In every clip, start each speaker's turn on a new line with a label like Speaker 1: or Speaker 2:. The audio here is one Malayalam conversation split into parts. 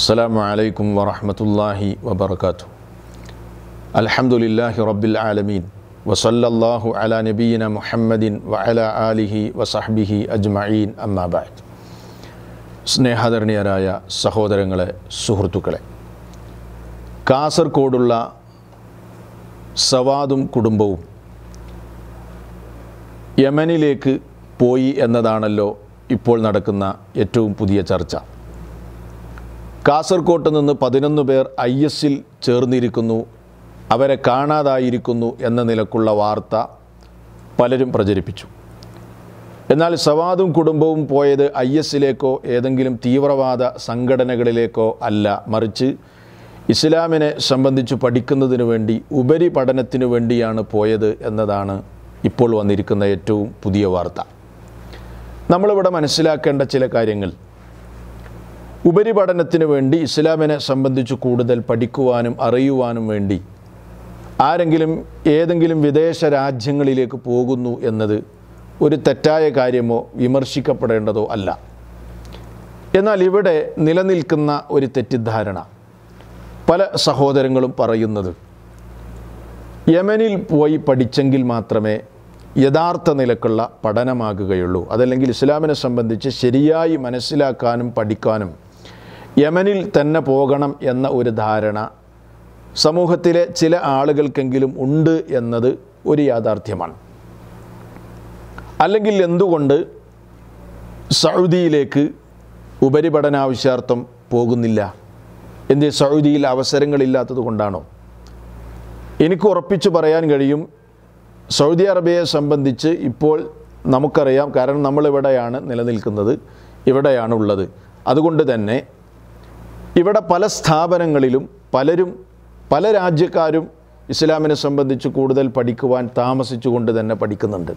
Speaker 1: السلام عليكم ورحمة الله وبركاته. الحمد لله رب العالمين وصلى الله على نبينا محمد وعلى آله وصحبه أجمعين أما بعد. സ്നേഹാദരണീയരായ സഹോദരങ്ങളെ, സുഹൃത്തുക്കളെ, കാസർഗോഡുള്ള സവാദും കുടുംബവും യമനിലേക്ക് പോയി എന്നതാണല്ലോ ഇപ്പോൾ നടക്കുന്ന ഏറ്റവും പുതിയ ചർച്ച. കാസർഗോട്ട് നിന്ന് 11 പേർ IS-ൽ ചേർന്നിരിക്കുന്നു, അവരെ കാണാതായിരിക്കുന്നു എന്ന നിലക്കുള്ള വാർത്ത പലരും പ്രചരിപ്പിച്ചു. എന്നാൽ സവാദും കുടുംബവും പോയത് IS-ലേക്കോ ഏതെങ്കിലും തീവ്രവാദ സംഘടനകളിലേക്കോ അല്ല, മറിച്ച് ഇസ്ലാമിനെ സംബന്ധിച്ച് പഠിക്കുന്നതിനു വേണ്ടി, ഉപരിപഠനത്തിനു വേണ്ടിയാണ് പോയത് എന്നതാണ് ഇപ്പോൾ വന്നിരിക്കുന്ന ഏറ്റവും പുതിയ വാർത്ത. നമ്മളിവിടെ മനസ്സിലാക്കേണ്ട ചില കാര്യങ്ങൾ, ഉപരിപഠനത്തിന് വേണ്ടി, ഇസ്ലാമിനെ സംബന്ധിച്ച് കൂടുതൽ പഠിക്കുവാനും അറിയുവാനും വേണ്ടി ആരെങ്കിലും ഏതെങ്കിലും വിദേശ രാജ്യങ്ങളിലേക്ക് പോകുന്നു എന്നത് ഒരു തെറ്റായ കാര്യമോ വിമർശിക്കപ്പെടേണ്ടതോ അല്ല. എന്നാൽ ഇവിടെ നിലനിൽക്കുന്ന ഒരു തെറ്റിദ്ധാരണ പല സഹോദരങ്ങളും പറയുന്നത്, യമനിൽ പോയി പഠിച്ചെങ്കിൽ മാത്രമേ യഥാർത്ഥ നിലക്കുള്ള പഠനമാകുകയുള്ളൂ, അതല്ലെങ്കിൽ ഇസ്ലാമിനെ സംബന്ധിച്ച് ശരിയായി മനസ്സിലാക്കാനും പഠിക്കാനും യമനിൽ തന്നെ പോകണം എന്ന ഒരു ധാരണ സമൂഹത്തിലെ ചില ആളുകൾക്കെങ്കിലും ഉണ്ട് എന്നത് ഒരു യാഥാർത്ഥ്യമാണ്. അല്ലെങ്കിൽ എന്തുകൊണ്ട് സൗദിയിലേക്ക് ഉപരിപഠനാവശ്യാർത്ഥം പോകുന്നില്ല? എന്തേ സൗദിയിൽ അവസരങ്ങളില്ലാത്തത് കൊണ്ടാണോ? എനിക്ക് ഉറപ്പിച്ചു പറയാൻ കഴിയും, സൗദി അറേബ്യയെ സംബന്ധിച്ച് ഇപ്പോൾ നമുക്കറിയാം. കാരണം നമ്മളിവിടെയാണ് നിലനിൽക്കുന്നത്, ഇവിടെയാണ് ഉള്ളത്. അതുകൊണ്ട് തന്നെ ഇവിടെ പല സ്ഥാപനങ്ങളിലും പല രാജ്യക്കാരും ഇസ്ലാമിനെ സംബന്ധിച്ച് കൂടുതൽ പഠിക്കുവാൻ താമസിച്ചുകൊണ്ട് തന്നെ പഠിക്കുന്നുണ്ട്.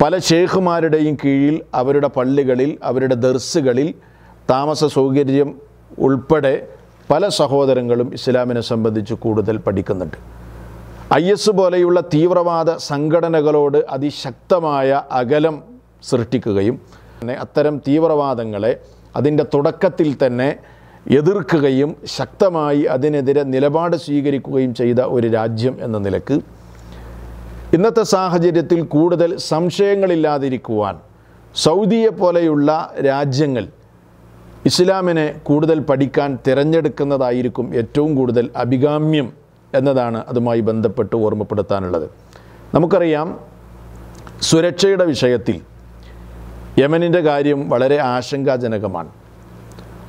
Speaker 1: പല ഷെയ്ഖുമാരുടെയും കീഴിൽ, അവരുടെ പള്ളികളിൽ, അവരുടെ ദർസുകളിൽ താമസ സൗകര്യം ഉൾപ്പെടെ പല സഹോദരങ്ങളും ഇസ്ലാമിനെ സംബന്ധിച്ച് കൂടുതൽ പഠിക്കുന്നുണ്ട്. IS പോലെയുള്ള തീവ്രവാദ സംഘടനകളോട് അതിശക്തമായ അകലം സൃഷ്ടിക്കുകയും അത്തരം തീവ്രവാദങ്ങളെ അതിൻ്റെ തുടക്കത്തിൽ തന്നെ എതിർക്കുകയും ശക്തമായി അതിനെതിരെ നിലപാട് സ്വീകരിക്കുകയും ചെയ്ത ഒരു രാജ്യം എന്ന നിലക്ക് ഇന്നത്തെ സാഹചര്യത്തിൽ കൂടുതൽ സംശയങ്ങളില്ലാതിരിക്കുവാൻ സൗദിയെ പോലെയുള്ള രാജ്യങ്ങൾ ഇസ്ലാമിനെ കൂടുതൽ പഠിക്കാൻ തിരഞ്ഞെടുക്കുന്നതായിരിക്കും ഏറ്റവും കൂടുതൽ അഭികാമ്യം എന്നതാണ് അതുമായി ബന്ധപ്പെട്ട് ഓർമ്മപ്പെടുത്താനുള്ളത്. നമുക്കറിയാം, സുരക്ഷയുടെ വിഷയത്തിൽ യമനിൻ്റെ കാര്യം വളരെ ആശങ്കാജനകമാണ്.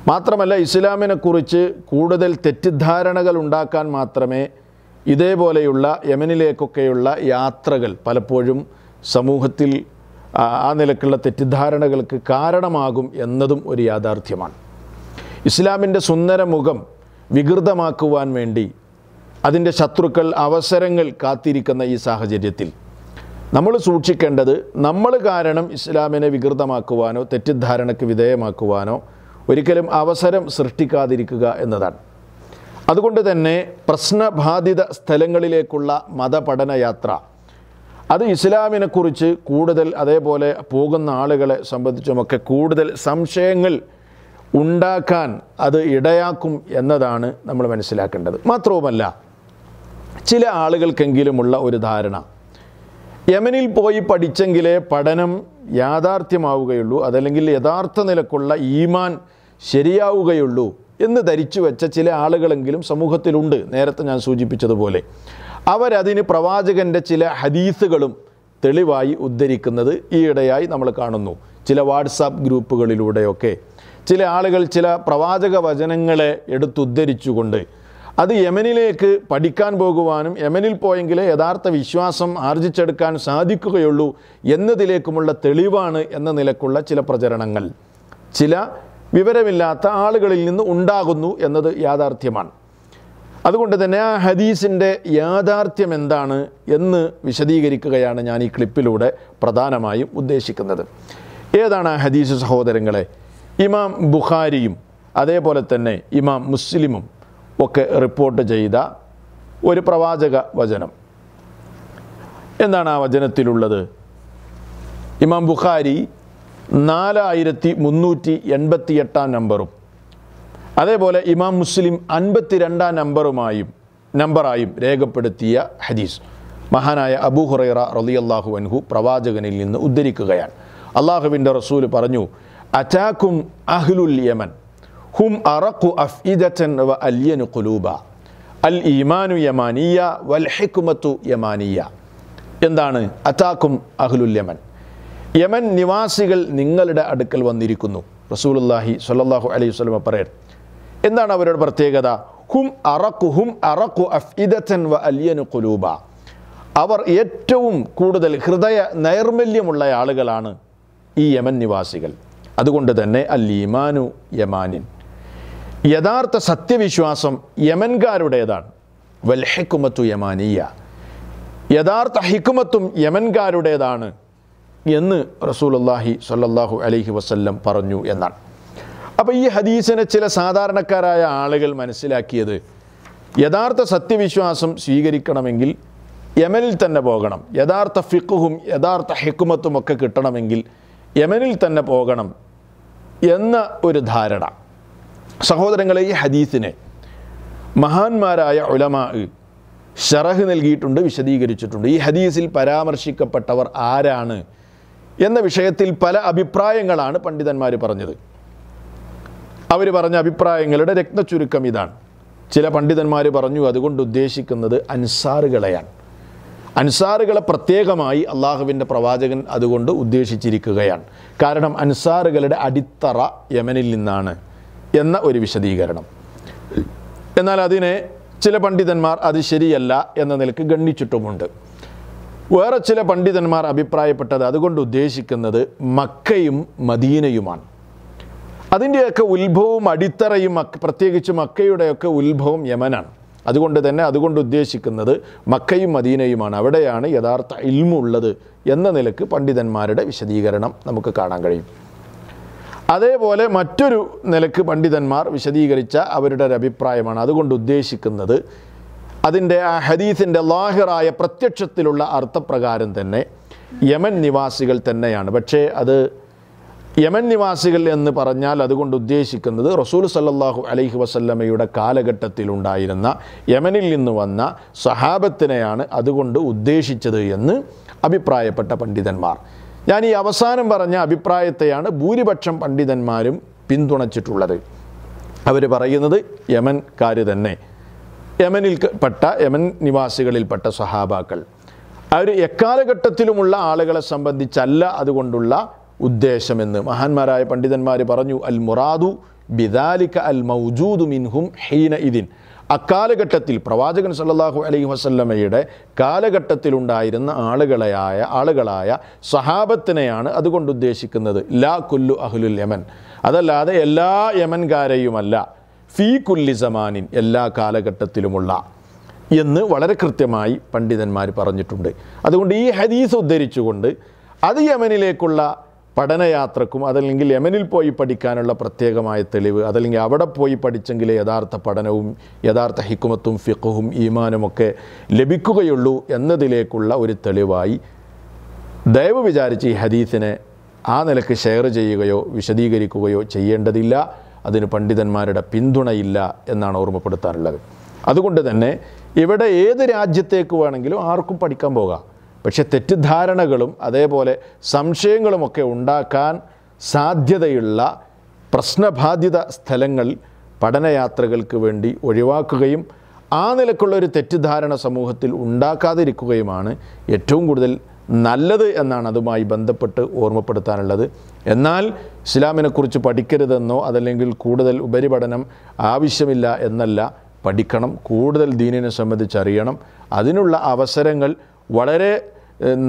Speaker 1: മാത്രമല്ല, ഇസ്ലാമിനെക്കുറിച്ച് കൂടുതൽ തെറ്റിദ്ധാരണകൾ ഉണ്ടാക്കാൻ മാത്രമേ ഇതേപോലെയുള്ള യമനിലേക്കൊക്കെയുള്ള യാത്രകൾ പലപ്പോഴും സമൂഹത്തിൽ ആ നിലക്കുള്ള തെറ്റിദ്ധാരണകൾക്ക് കാരണമാകും എന്നതും ഒരു യാഥാർത്ഥ്യമാണ്. ഇസ്ലാമിൻ്റെ സുന്ദര മുഖം വികൃതമാക്കുവാൻ വേണ്ടി അതിൻ്റെ ശത്രുക്കൾ അവസരങ്ങൾ കാത്തിരിക്കുന്ന ഈ സാഹചര്യത്തിൽ നമ്മൾ സൂക്ഷിക്കേണ്ടത്, നമ്മൾ കാരണം ഇസ്ലാമിനെ വികൃതമാക്കുവാനോ തെറ്റിദ്ധാരണയ്ക്ക് വിധേയമാക്കുവാനോ ഒരിക്കലും അവസരം സൃഷ്ടിക്കാതിരിക്കുക എന്നതാണ്. അതുകൊണ്ട് തന്നെ പ്രശ്നബാധിത സ്ഥലങ്ങളിലേക്കുള്ള മതപഠന യാത്ര അത് ഇസ്ലാമിനെക്കുറിച്ച് കൂടുതൽ, അതേപോലെ പോകുന്ന ആളുകളെ സംബന്ധിച്ചുമൊക്കെ കൂടുതൽ സംശയങ്ങൾ ഉണ്ടാക്കാൻ അത് ഇടയാക്കും എന്നതാണ് നമ്മൾ മനസ്സിലാക്കേണ്ടത്. മാത്രവുമല്ല, ചില ആളുകൾക്കെങ്കിലുമുള്ള ഒരു ധാരണ, യമനിൽ പോയി പഠിച്ചെങ്കിലേ പഠനം യാഥാർത്ഥ്യമാവുകയുള്ളൂ, അതല്ലെങ്കിൽ യഥാർത്ഥ നിലക്കുള്ള ഈമാൻ ശരിയാവുകയുള്ളൂ എന്ന് ധരിച്ചു വെച്ച ചില ആളുകളെങ്കിലും സമൂഹത്തിലുണ്ട്. നേരത്തെ ഞാൻ സൂചിപ്പിച്ചതുപോലെ അവരതിന് പ്രവാചകൻ്റെ ചില ഹദീസുകളും തെളിവായി ഉദ്ധരിക്കുന്നത് ഈയിടെയായി നമ്മൾ കാണുന്നു. ചില വാട്സാപ്പ് ഗ്രൂപ്പുകളിലൂടെയൊക്കെ ചില ആളുകൾ ചില പ്രവാചക വചനങ്ങളെ എടുത്തുദ്ധരിച്ചുകൊണ്ട് അത് യമനിലേക്ക് പഠിക്കാൻ പോകുവാനും യമനിൽ പോയെങ്കിലേ യഥാർത്ഥ വിശ്വാസം ആർജിച്ചെടുക്കാൻ സാധിക്കുകയുള്ളൂ എന്നതിലേക്കുമുള്ള തെളിവാണ് എന്ന നിലക്കുള്ള ചില പ്രചരണങ്ങൾ ചില വിവരമില്ലാത്ത ആളുകളിൽ നിന്ന് ഉണ്ടാകുന്നു എന്നത് യാഥാർത്ഥ്യമാണ്. അതുകൊണ്ട് തന്നെ ആ ഹദീസിൻ്റെ യാഥാർത്ഥ്യം എന്താണ് എന്ന് വിശദീകരിക്കുകയാണ് ഞാൻ ഈ ക്ലിപ്പിലൂടെ പ്രധാനമായും ഉദ്ദേശിക്കുന്നത്. ഏതാണ് ആ ഹദീസ് സഹോദരങ്ങളെ? ഇമാം ബുഖാരിയും അതേപോലെ തന്നെ ഇമാം മുസ്ലിമും ഒക്കെ റിപ്പോർട്ട് ചെയ്ത ഒരു പ്രവാചക വചനം. എന്താണ് ആ വചനത്തിലുള്ളത്? ഇമാം ബുഖാരി 4388 നമ്പറും അതേപോലെ ഇമാം മുസ്ലിം 52 നമ്പറായും രേഖപ്പെടുത്തിയ ഹദീസ് മഹാനായ അബൂ ഹുറൈറ റളിയല്ലാഹു അൻഹു പ്രവാചകനിൽ നിന്ന് ഉദ്ധരിക്കുകയാണ്. അള്ളാഹുവിൻ്റെ റസൂൽ പറഞ്ഞു, അതാക്കും അഹ്ലുൽ യമൻ ഹും അറഖു അഫ്ഇദതൻ വ അല്യനു ഖുലൂബ അൽ ഈമാനു യമാനിയ വൽ ഹിക്മത്തു യമാനിയ. എന്താണ് അതാക്കും അഹ്ലുൽ യമൻ? യമൻ നിവാസികൾ നിങ്ങളുടെ അടുക്കൽ വന്നിരിക്കുന്നു. റസൂലുള്ളാഹി സ്വല്ലല്ലാഹു അലൈഹി വസല്ലം പറയുന്നു, എന്താണ് അവരുടെ പ്രത്യേകത? ഹും അറഖു അഫ്ഇദതൻ വ അല്യനു ഖുലൂബ. അവർ ഏറ്റവും കൂടുതൽ ഹൃദയ നൈർമല്യമുള്ള ആളുകളാണ് ഈ യമൻ നിവാസികൾ. അതുകൊണ്ട് തന്നെ അൽ ഈമാനു യമാനിൻ, യഥാർത്ഥ സത്യവിശ്വാസം യമൻകാരുടേതാണ്. വൽ ഹിക്മത്തു യമാനിയ, യഥാർത്ഥ ഹിക്മത്തും യമൻകാരുടേതാണ് എന്ന് റസൂലുള്ളാഹി സ്വല്ലല്ലാഹു അലൈഹി വസല്ലം പറഞ്ഞു എന്നാണ്. അപ്പോൾ ഈ ഹദീസിനെ ചില സാധാരണക്കാരായ ആളുകൾ മനസ്സിലാക്കിയത്, യഥാർത്ഥ സത്യവിശ്വാസം സ്വീകരിക്കണമെങ്കിൽ യമനിൽ തന്നെ പോകണം, യഥാർത്ഥ ഫിഖ്ഹും യഥാർത്ഥ ഹിക്മത്തും ഒക്കെ കിട്ടണമെങ്കിൽ യമനിൽ തന്നെ പോകണം എന്ന ഒരു ധാരണ. സഹോദരങ്ങളെ, ഈ ഹദീസിനെ മഹാന്മാരായ ഉലമാ ശറഹ് നൽകിയിട്ടുണ്ട്, വിശദീകരിച്ചിട്ടുണ്ട്. ഈ ഹദീസിൽ പരാമർശിക്കപ്പെട്ടവർ ആരാണ് എന്ന വിഷയത്തിൽ പല അഭിപ്രായങ്ങളാണ് പണ്ഡിതന്മാർ പറഞ്ഞത്. അവർ പറഞ്ഞ അഭിപ്രായങ്ങളുടെ രത്നച്ചുരുക്കം ഇതാണ്. ചില പണ്ഡിതന്മാർ പറഞ്ഞു അതുകൊണ്ട് ഉദ്ദേശിക്കുന്നത് അൻസാറുകളെയാണ്. അൻസാറുകളെ പ്രത്യേകമായി അള്ളാഹുവിൻ്റെ പ്രവാചകൻ അതുകൊണ്ട് ഉദ്ദേശിച്ചിരിക്കുകയാണ്. കാരണം അൻസാറുകളുടെ അടിത്തറ യമനിൽ നിന്നാണ് എന്ന ഒരു വിശദീകരണം. എന്നാൽ അതിനെ ചില പണ്ഡിതന്മാർ അത് ശരിയല്ല എന്ന നിലക്ക് ഗണ്ണിച്ചിട്ടുമുണ്ട്. വേറെ ചില പണ്ഡിതന്മാർ അഭിപ്രായപ്പെട്ടത് അതുകൊണ്ട് ഉദ്ദേശിക്കുന്നത് മക്കയും മദീനയുമാണ്. അതിൻ്റെയൊക്കെ ഉത്ഭവവും അടിത്തറയും പ്രത്യേകിച്ച് മക്കയുടെയൊക്കെ ഉത്ഭവം യമനാണ്. അതുകൊണ്ട് ഉദ്ദേശിക്കുന്നത് മക്കയും മദീനയുമാണ്, അവിടെയാണ് യഥാർത്ഥ ഇൽമുള്ളത് എന്ന നിലക്ക് പണ്ഡിതന്മാരുടെ വിശദീകരണം നമുക്ക് കാണാൻ കഴിയും. അതേപോലെ മറ്റൊരു നിലക്ക് പണ്ഡിതന്മാർ വിശദീകരിച്ച അവരുടെ ഒരു അഭിപ്രായമാണ് അതുകൊണ്ട് ഉദ്ദേശിക്കുന്നത് അതിൻ്റെ ആ ഹദീസിൻ്റെ ലാഹിറായ പ്രത്യക്ഷത്തിലുള്ള അർത്ഥപ്രകാരം തന്നെ യമൻ നിവാസികൾ തന്നെയാണ്. പക്ഷേ അത് യമൻ നിവാസികൾ എന്ന് പറഞ്ഞാൽ അതുകൊണ്ട് ഉദ്ദേശിക്കുന്നത് റസൂൽ സല്ലല്ലാഹു അലൈഹി വസല്ലമയുടെ കാലഘട്ടത്തിലുണ്ടായിരുന്ന യമനിൽ നിന്ന് വന്ന സഹാബത്തിനെയാണ് അതുകൊണ്ട് ഉദ്ദേശിച്ചത് എന്ന് അഭിപ്രായപ്പെട്ട പണ്ഡിതന്മാർ. ഞാൻ ഈ അവസാനം പറഞ്ഞ അഭിപ്രായത്തെയാണ് ഭൂരിപക്ഷം പണ്ഡിതന്മാരും പിന്തുണച്ചിട്ടുള്ളത്. അവർ പറയുന്നത് യമൻകാർ തന്നെ, യമൻ നിവാസികളിൽപ്പെട്ട സഹാബാക്കൾ അവർ എക്കാലഘട്ടത്തിലുമുള്ള ആളുകളെ സംബന്ധിച്ചല്ല അതുകൊണ്ടുള്ള ഉദ്ദേശമെന്ന് മഹാന്മാരായ പണ്ഡിതന്മാർ പറഞ്ഞു. അൽ മുറാദു ബിദാലിക അൽ മൗജൂദു മിൻഹും ഹീന ഇദിൻ, അക്കാലഘട്ടത്തിൽ പ്രവാചകൻ സല്ലല്ലാഹു അലൈഹി വസല്ലമയുടെ കാലഘട്ടത്തിലുണ്ടായിരുന്ന ആളുകളായ സഹാബത്തിനെയാണ് അതുകൊണ്ട് ഉദ്ദേശിക്കുന്നത്. ലാ കുല്ലു അഹ്ലുൽ യമൻ, അതല്ലാതെ എല്ലാ യമൻകാരെയുമല്ല. ഫീ കുല്ലി സമാനിൻ, എല്ലാ കാലഘട്ടത്തിലുമുള്ള എന്ന് വളരെ കൃത്യമായി പണ്ഡിതന്മാർ പറഞ്ഞിട്ടുണ്ട്. അതുകൊണ്ട് ഈ ഹദീസ് ഉദ്ധരിച്ചുകൊണ്ട് അത് യമനിലേക്കുള്ള പഠനയാത്രക്കും അതല്ലെങ്കിൽ യമനിൽ പോയി പഠിക്കാനുള്ള പ്രത്യേകമായ തെളിവ്, അതല്ലെങ്കിൽ അവിടെ പോയി പഠിച്ചെങ്കിലേ യഥാർത്ഥ പഠനവും യഥാർത്ഥ ഹിക്മത്തും ഫിഖ്ഹും ഈമാനുമൊക്കെ ലഭിക്കുകയുള്ളൂ എന്നതിലേക്കുള്ള ഒരു തെളിവായി ദയവ് വിചാരിച്ച് ഈ ഹദീസിനെ ആ നിലക്ക് ഷെയർ ചെയ്യുകയോ വിശദീകരിക്കുകയോ ചെയ്യേണ്ടതില്ല. അതിന് പണ്ഡിതന്മാരുടെ പിന്തുണയില്ല എന്നാണ് ഓർമ്മപ്പെടുത്താറുള്ളത്. അതുകൊണ്ട് തന്നെ ഇവിടെ ഏത് രാജ്യത്തേക്ക് വേണമെങ്കിലും ആർക്കും പഠിക്കാൻ പോകാം. പക്ഷെ തെറ്റിദ്ധാരണകളും അതേപോലെ സംശയങ്ങളുമൊക്കെ ഉണ്ടാക്കാൻ സാധ്യതയുള്ള പ്രശ്നബാധിത സ്ഥലങ്ങൾ പഠനയാത്രകൾക്ക് വേണ്ടി ഒഴിവാക്കുകയും ആ നിലക്കുള്ളൊരു തെറ്റിദ്ധാരണ സമൂഹത്തിൽ ഉണ്ടാക്കാതിരിക്കുകയുമാണ് ഏറ്റവും കൂടുതൽ നല്ലത് എന്നാണ് അതുമായി ബന്ധപ്പെട്ട് ഓർമ്മപ്പെടുത്താനുള്ളത്. എന്നാൽ ഇസ്ലാമിനെക്കുറിച്ച് പഠിക്കരുതെന്നോ അതല്ലെങ്കിൽ കൂടുതൽ ഉപരിപഠനം ആവശ്യമില്ല എന്നല്ല, പഠിക്കണം, കൂടുതൽ ദീനിനെ സംബന്ധിച്ചറിയണം. അതിനുള്ള അവസരങ്ങൾ വളരെ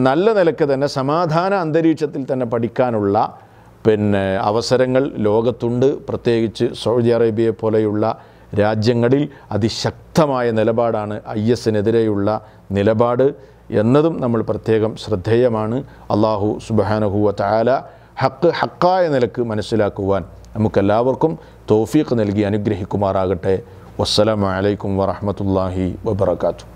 Speaker 1: നല്ല നിലക്ക് തന്നെ സമാധാന അന്തരീക്ഷത്തിൽ തന്നെ പഠിക്കാനുള്ള അവസരങ്ങൾ ലോകത്തുണ്ട്. പ്രത്യേകിച്ച് സൗദി അറേബ്യയെ പോലെയുള്ള രാജ്യങ്ങളിൽ അതിശക്തമായ നിലപാടാണ് IS-നെതിരെയുള്ള നിലപാട് എന്നതും നമ്മൾ പ്രത്യേകം ശ്രദ്ധേയമാണ്. അല്ലാഹു സുബ്ഹാനഹു വ തആല ഹക്കായ നിലക്ക് മനസ്സിലാക്കുവാൻ നമുക്കെല്ലാവർക്കും തൗഫീഖ് നൽകി അനുഗ്രഹിക്കുമാറാകട്ടെ. വസ്സലാമു അലൈക്കും വറഹ്മത്തുള്ളാഹി വബറകാതുഹു.